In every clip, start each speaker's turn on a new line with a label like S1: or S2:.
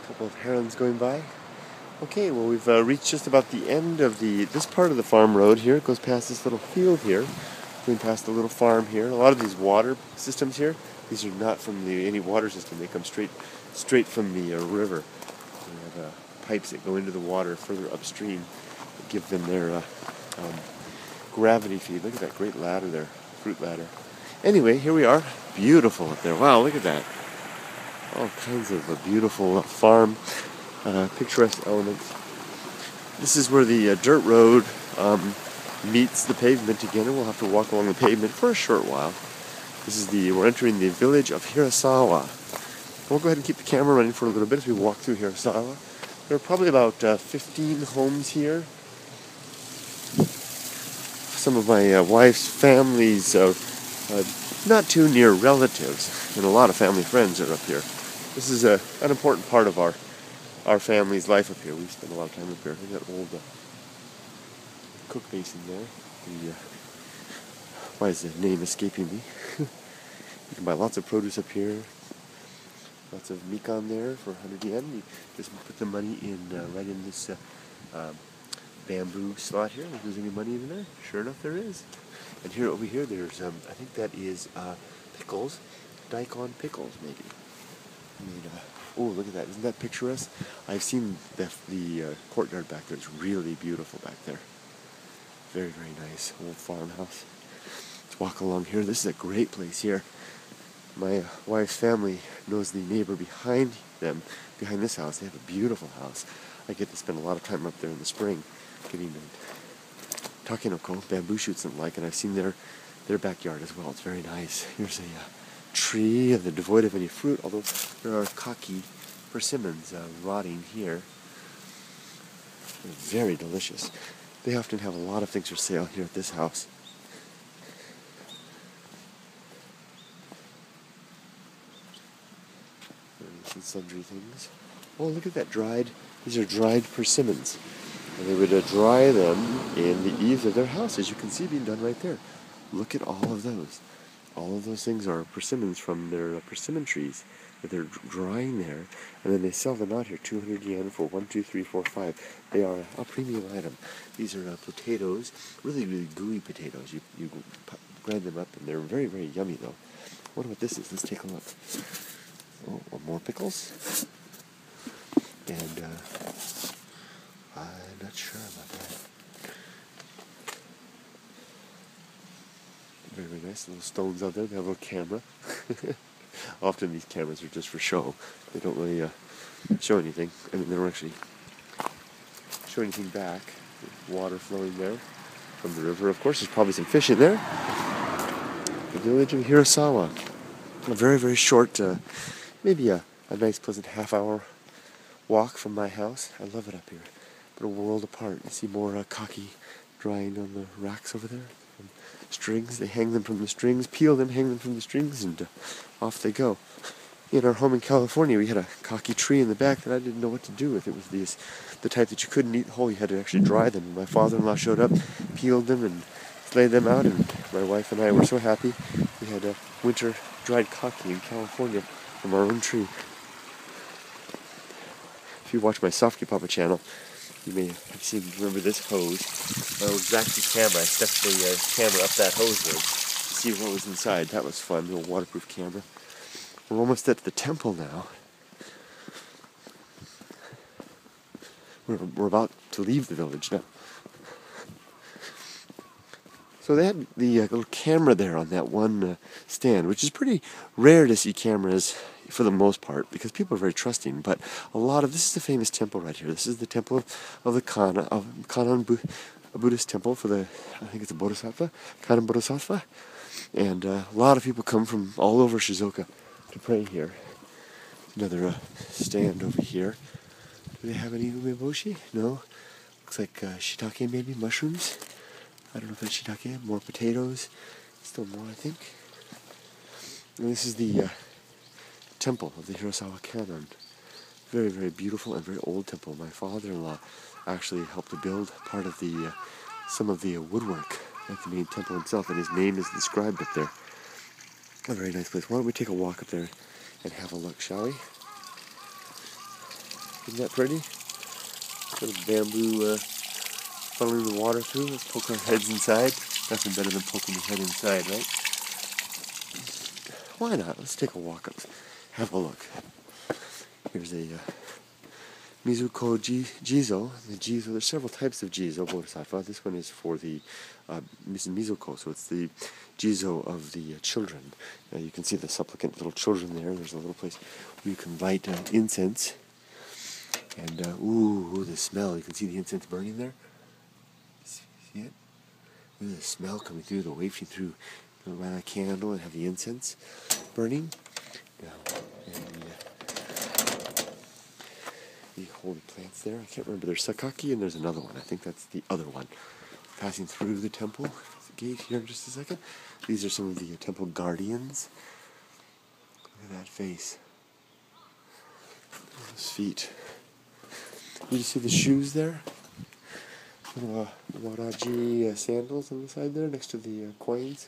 S1: couple of herons going by. Okay, well we've reached just about the end of this part of the farm road here. It goes past this little field here, going past the little farm here. A lot of these water systems here, these are not from any water system. They come straight from the river. We have pipes that go into the water further upstream that give them their gravity feed. Look at that great ladder there, fruit ladder. Anyway, here we are. Beautiful up there. Wow, look at that. All kinds of beautiful farm picturesque elements. This is where the dirt road meets the pavement again, and we'll have to walk along the pavement for a short while. We're entering the village of Hirasawa. We'll go ahead and keep the camera running for a little bit as we walk through Hirasawa. There are probably about 15 homes here. Some of my wife's family's not too near relatives, and a lot of family friends are up here. This is an important part of our family's life up here. We spend a lot of time up here. Look at that old cook basin there. Why is the name escaping me? You can buy lots of produce up here. Lots of mikan there for 100 yen. You just put the money in right in this bamboo slot here. If there's any money in there, sure enough there is. And here over here, there's I think that is pickles, daikon pickles maybe. Oh, look at that! Isn't that picturesque? I've seen the courtyard back there. It's really beautiful back there. Very, very nice old farmhouse. Let's walk along here. This is a great place here. My wife's family knows the neighbor behind them, behind this house. They have a beautiful house. I get to spend a lot of time up there in the spring, getting takenoko, bamboo shoots and like, and I've seen their backyard as well. It's very nice. Here's a tree devoid of any fruit, although there are kaki persimmons rotting here. They're very delicious. They often have a lot of things for sale here at this house. Some sundry things. Oh, look at that these are dried persimmons. And they would dry them in the eaves of their house, as you can see being done right there. Look at all of those. All of those things are persimmons from their persimmon trees that they're drying there, and then they sell them out here, 200 yen for 1, 2, 3, 4, 5. They are a premium item. These are potatoes, really, really gooey potatoes. You grind them up, and they're very, very yummy, though. I wonder what this is. Let's take a look. Oh, more pickles. And I'm not sure about that. Very, very nice little stones out there. They have a little camera. Often these cameras are just for show. They don't really show anything. I mean, they don't actually show anything back. There's water flowing there from the river. Of course, there's probably some fish in there. The village of Hirasawa. A very, very short, maybe a nice, pleasant half-hour walk from my house. I love it up here. But a world apart. You see more kaki drying on the racks over there. Strings, they hang them from the strings, peel them, hang them from the strings, and off they go. In our home in California, we had a kaki tree in the back that I didn't know what to do with. It was the type that you couldn't eat whole. You had to actually dry them. And my father-in-law showed up, peeled them, and laid them out, and my wife and I were so happy. We had a winter dried kaki in California from our own tree. If you watch my Softki Papa channel, you may have remember this hose. My old Zaxxy camera. I stuck the camera up that hose there to see what was inside. That was fun, the old waterproof camera. We're almost at the temple now. We're about to leave the village now. So they had the little camera there on that one stand, which is pretty rare to see cameras for the most part, because people are very trusting. But this is the famous temple right here. This is the temple of the Kannon Buddhist temple for I think it's a Bodhisattva, Kannon Bodhisattva. And a lot of people come from all over Shizuoka to pray here. Another stand over here. Do they have any umeboshi? No. Looks like shiitake maybe, mushrooms. I don't know if that's shiitake. More potatoes. Still more, I think. And this is the temple of the Hirasawa Kannon. Very, very beautiful and very old temple. My father-in-law actually helped to build part of some of the woodwork at the main temple itself, and his name is described up there. A very nice place. Why don't we take a walk up there and have a look, shall we? Isn't that pretty? Little bamboo funneling the water through. Let's poke our heads inside. Nothing better than poking your head inside, right? Why not? Let's take a walk up. Have a look. Here's a Mizuko Jizo. The Jizo, there's several types of Jizo Bodhisattva. This one is for the Mizuko, so it's the Jizo of the children. You can see the supplicant little children there. There's a little place where you can light incense. And, ooh, the smell. You can see the incense burning there. See it? There's the smell coming through, the wafting through. You light a candle and have the incense burning. And the holy plants there. I can't remember. There's Sakaki and there's another one. I think that's the other one. Passing through the temple gate here in just a second. These are some of the temple guardians. Look at that face. Look at those feet. You see the shoes there? Little Waraji sandals on the side there next to the coins.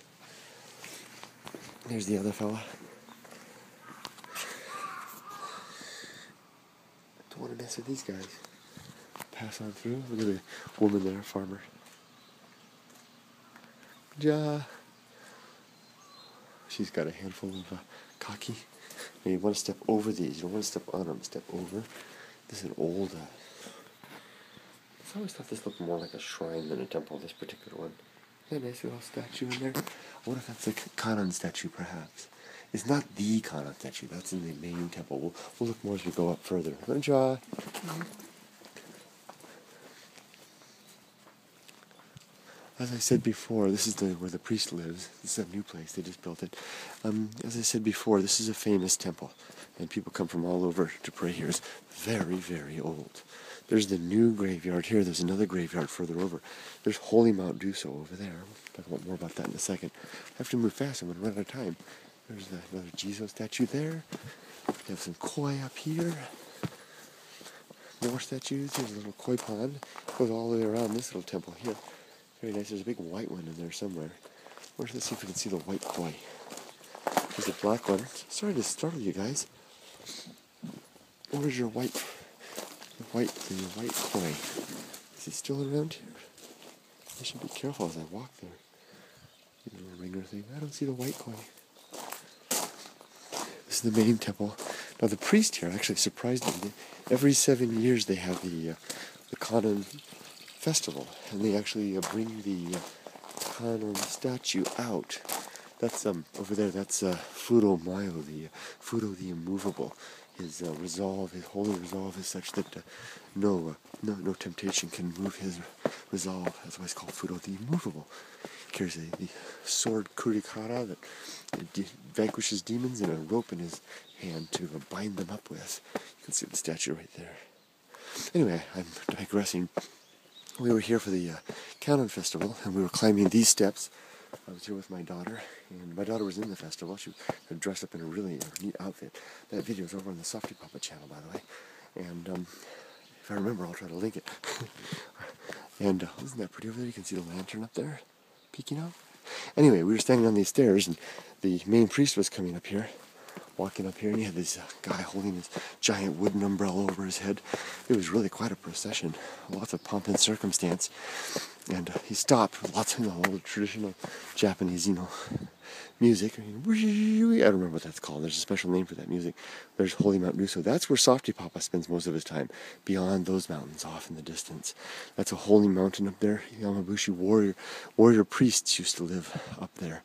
S1: There's the other fella. Don't want to mess with these guys. Pass on through. Look at the woman there, farmer. Ja. She's got a handful of kaki. And you want to step over these. You don't want to step on them. Step over. This is an old... I always thought this looked more like a shrine than a temple, this particular one. Isn't that nice little statue in there? I wonder if that's a Kannon statue, perhaps. It's not the Kannon statue. That's in the main temple. We'll look more as we go up further. Konnichiwa. As I said before, this is where the priest lives. This is a new place. They just built it. As I said before, this is a famous temple. And people come from all over to pray here. It's very, very old. There's the new graveyard here. There's another graveyard further over. There's Holy Mount Duso over there. We'll talk more about that in a second. I have to move fast. I'm going to run out of time. There's another Jizo statue there. We have some koi up here. More statues. There's a little koi pond. It goes all the way around this little temple here. Very nice. There's a big white one in there somewhere. Let's see if we can see the white koi. There's a black one. Sorry to startle you guys. Where's your white koi? Is he still around here? I should be careful as I walk there. The little ringer thing. I don't see the white koi. This is the main temple. Now the priest here actually surprised me. Every 7 years they have the Kannon festival, and they actually bring the Kannon statue out. That's over there. That's Fudo Mayo, the Fudo the immovable. His resolve, his holy resolve, is such that no temptation can move his resolve. That's why it's called Fudo the immovable. He carries the sword Kurikara that vanquishes demons, and a rope in his hand to bind them up with. You can see the statue right there. Anyway, I'm digressing. We were here for the Kannon festival, and we were climbing these steps. I was here with my daughter, and my daughter was in the festival. She was dressed up in a really neat outfit. That video is over on the Softy Papa channel, by the way. And if I remember, I'll try to link it. And isn't that pretty over there? You can see the lantern up there peeking out. Anyway, we were standing on these stairs, and the main priest was coming up here, walking up here, and he had this guy holding this giant wooden umbrella over his head. It was really quite a procession, lots of pomp and circumstance. And he stopped with lots of all the traditional Japanese, music. I don't remember what that's called. There's a special name for that music. There's Holy Mount Duso. That's where Softy Papa spends most of his time, beyond those mountains off in the distance. That's a holy mountain up there. Yamabushi warrior priests used to live up there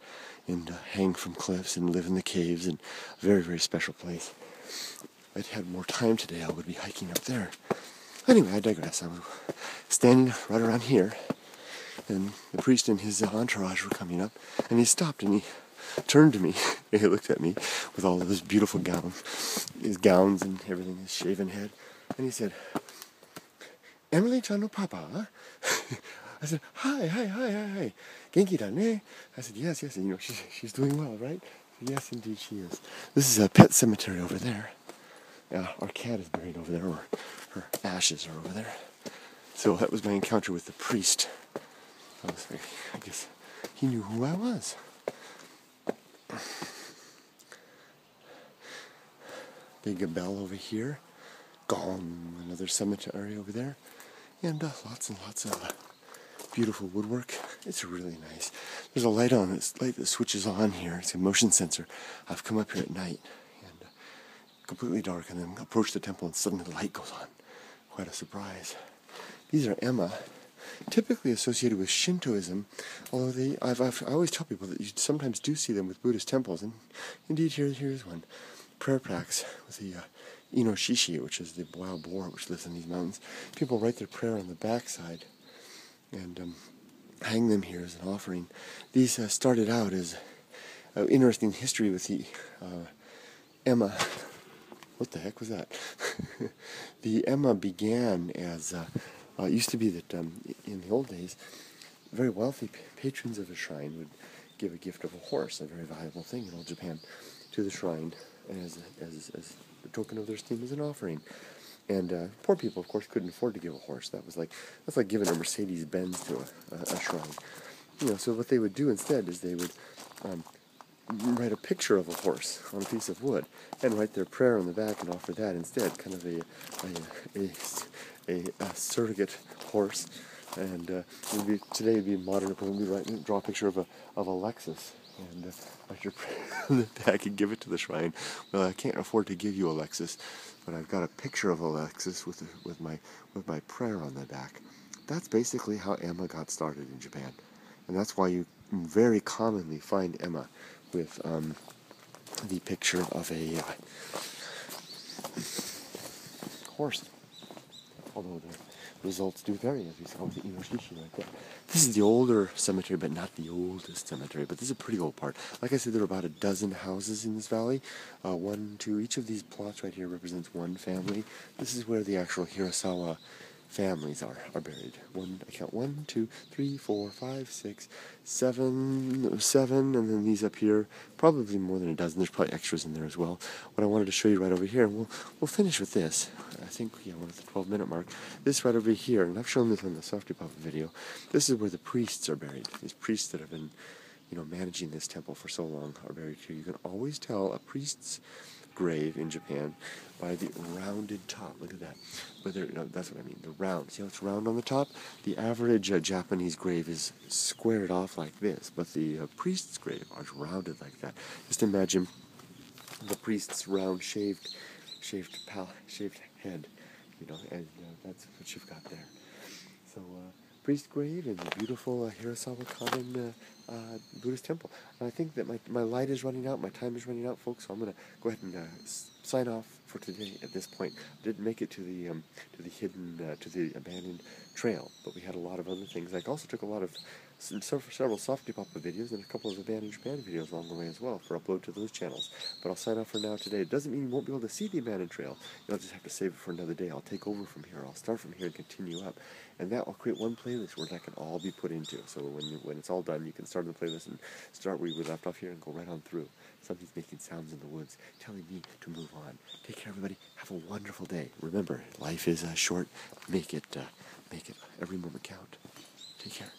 S1: and hang from cliffs and live in the caves, and a very, very special place. If I'd had more time today, I would be hiking up there. Anyway, I digress. I was standing right around here, and the priest and his entourage were coming up, and he stopped and he turned to me, and he looked at me with all of his beautiful his gowns and everything, his shaven head, and he said, "Emily-chan no papa?" I said, hi. Genki da ne? I said, yes, she's doing well, right? Yes, indeed she is. This is a pet cemetery over there. Our cat is buried over there, or her ashes are over there. So that was my encounter with the priest. I guess he knew who I was. Big bell over here. Gong, another cemetery over there, and lots and lots of beautiful woodwork. It's really nice. There's a light on. This light that switches on here. It's a motion sensor. I've come up here at night and completely dark, and then approach the temple, and suddenly the light goes on. Quite a surprise. These are ema, typically associated with Shintoism, although I always tell people that you sometimes do see them with Buddhist temples, and indeed here's one. Prayer packs with the Inoshishi, which is the wild boar which lives in these mountains. People write their prayer on the backside and hang them here as an offering. These started out as interesting history with the ema. What the heck was that? The ema began as, it used to be that in the old days, very wealthy patrons of a shrine would give a gift of a horse, a very valuable thing in old Japan, to the shrine as a token of their esteem, as an offering. And poor people, of course, couldn't afford to give a horse. That's like giving a Mercedes-Benz to a shrine. So what they would do instead is they would write a picture of a horse on a piece of wood and write their prayer on the back and offer that instead, kind of a surrogate horse. And today it'd be modern equivalent. We'd draw a picture of a Lexus and write your prayer on the back and give it to the shrine. Well, I can't afford to give you a Lexus, but I've got a picture of a Lexus with my prayer on the back. That's basically how ema got started in Japan, and that's why you very commonly find ema with the picture of a horse, although the results do vary, as we saw with the Inoshishi right there. This is the older cemetery, but not the oldest cemetery, but this is a pretty old part. Like I said, there are about a dozen houses in this valley. Each of these plots right here represents one family. This is where the actual Hirasawa families are buried. I count 1, 2, 3, 4, 5, 6, 7, and then these up here, probably more than a dozen. There's probably extras in there as well. What I wanted to show you right over here, and we'll finish with this. I think, we're at the 12-minute mark. This right over here, and I've shown this on the Softy Papa video. This is where the priests are buried. These priests that have been, managing this temple for so long are buried here. You can always tell a priest's grave in Japan by the rounded top. Look at that. That's what I mean. The round. See how it's round on the top? The average Japanese grave is squared off like this, but the priest's grave is rounded like that. Just imagine the priest's round shaved head, and that's what you've got there. So, priest grave in the beautiful Hirasawa Common Buddhist temple. And I think that my light is running out, my time is running out, folks, so I'm going to go ahead and sign off for today at this point. I didn't make it to the abandoned trail, but we had a lot of other things. I also took several Softy Papa videos and a couple of abandoned Japan videos along the way as well for upload to those channels. But I'll sign off for now today. It doesn't mean you won't be able to see the abandoned trail. You'll just have to save it for another day. I'll take over from here. I'll start from here and continue up. And that will create one playlist where that can all be put into. So when it's all done, you can start the playlist and start where we left off here and go right on through. Something's making sounds in the woods, telling me to move on. Take care, everybody. Have a wonderful day. Remember, life is short. Make it every moment count. Take care.